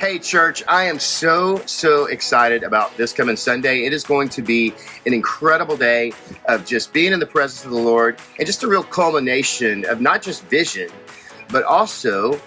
Hey church, I am so excited about this coming Sunday. It is going to be an incredible day of just being in the presence of the Lord and just a real culmination of not just vision, but also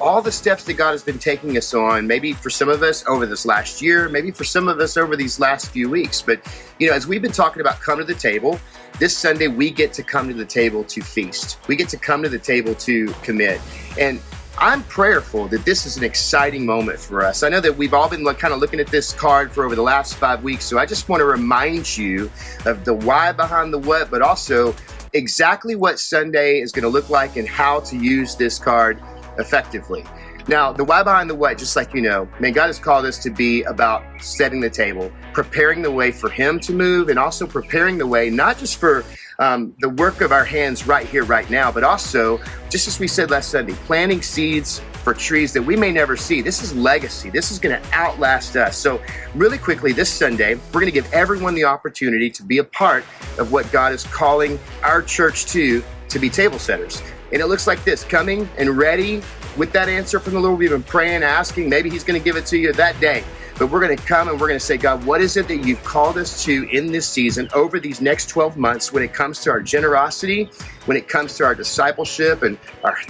all the steps that God has been taking us on, maybe for some of us over this last year, maybe for some of us over these last few weeks. But, as we've been talking about come to the table, this Sunday we get to come to the table to feast. We get to come to the table to commit. And I'm prayerful that this is an exciting moment for us. I know that we've all been kind of looking at this card for over the last 5 weeks, so I just want to remind you of the why behind the what, but also exactly what Sunday is going to look like and how to use this card effectively. Now, the why behind the what, just like God has called us to be about setting the table, preparing the way for Him to move, and also preparing the way not just for the work of our hands right here, right now, but also, just as we said last Sunday, planting seeds for trees that we may never see. This is legacy. This is going to outlast us. So really quickly, this Sunday, we're going to give everyone the opportunity to be a part of what God is calling our church to be table setters. And it looks like this, coming and ready with that answer from the Lord. We've been praying, asking, maybe He's going to give it to you that day. But we're going to come and we're going to say, God, what is it that you've called us to in this season over these next 12 months when it comes to our generosity, when it comes to our discipleship and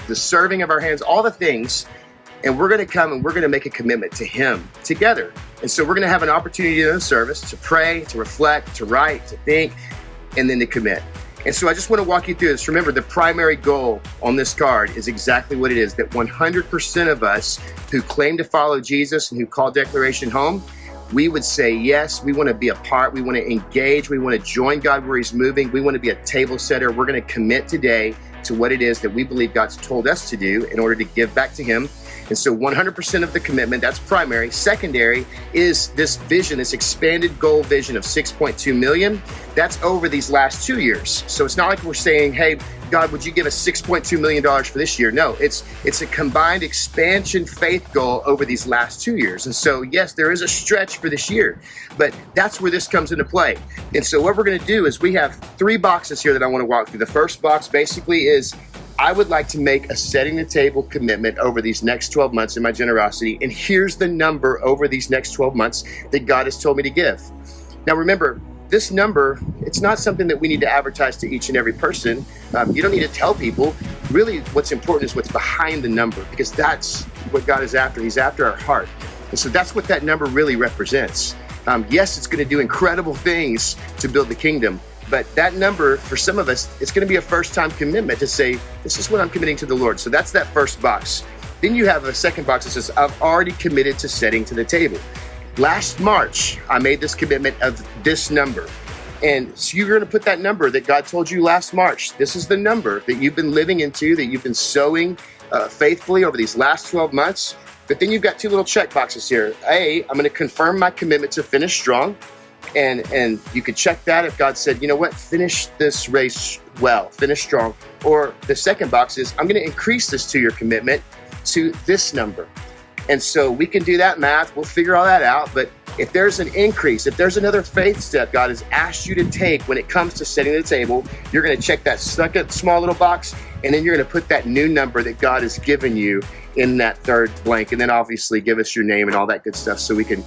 the serving of our hands, all the things. And we're going to come and we're going to make a commitment to Him together. And so we're going to have an opportunity in the service to pray, to reflect, to write, to think, and then to commit. And so I just want to walk you through this. Remember, the primary goal on this card is exactly what it is, that 100% of us who claim to follow Jesus and who call Declaration home, we would say, yes, we want to be a part. We want to engage. We want to join God where He's moving. We want to be a table setter. We're going to commit today to what it is that we believe God's told us to do in order to give back to Him. And so 100% of the commitment, that's primary. Secondary is this vision, this expanded goal vision of 6.2 million. That's over these last 2 years. So it's not like we're saying, hey, God, would you give us $6.2 million for this year? No, it's a combined expansion faith goal over these last 2 years. And so, yes, there is a stretch for this year, but that's where this comes into play. And so what we're going to do is we have 3 boxes here that I want to walk through. The first box basically is, I would like to make a setting the table commitment over these next 12 months in my generosity. And here's the number over these next 12 months that God has told me to give. Now, remember, this number, it's not something that we need to advertise to each and every person. You don't need to tell people. Really, what's important is what's behind the number, because that's what God is after. He's after our heart. And so that's what that number really represents. Yes, it's going to do incredible things to build the kingdom. But that number, for some of us, it's going to be a first-time commitment to say, this is what I'm committing to the Lord. So that's that first box. Then you have a second box that says, I've already committed to setting to the table. Last March, I made this commitment of this number. And so you're going to put that number that God told you last March. This is the number that you've been living into, that you've been sowing faithfully over these last 12 months. But then you've got 2 little check boxes here. A, I'm going to confirm my commitment to finish strong. And you could check that if God said, you know what, finish this race well, finish strong. Or the second box is, I'm going to increase this 2-year commitment to this number. And so we can do that math. We'll figure all that out. But if there's an increase, if there's another faith step God has asked you to take when it comes to setting the table, you're going to check that second small little box, and then you're going to put that new number that God has given you in that third blank, and then obviously give us your name and all that good stuff so we can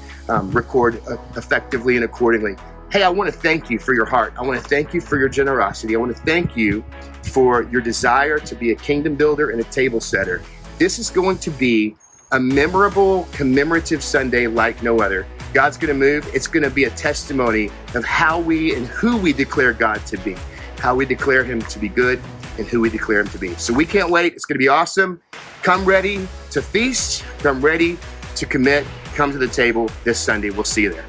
record effectively and accordingly. Hey, I want to thank you for your heart. I want to thank you for your generosity. I want to thank you for your desire to be a kingdom builder and a table setter. This is going to be a memorable, commemorative Sunday like no other. God's going to move. It's going to be a testimony of how we and who we declare God to be, how we declare Him to be good and who we declare Him to be. So we can't wait. It's going to be awesome. Come ready to feast. Come ready to commit. Come to the table this Sunday. We'll see you there.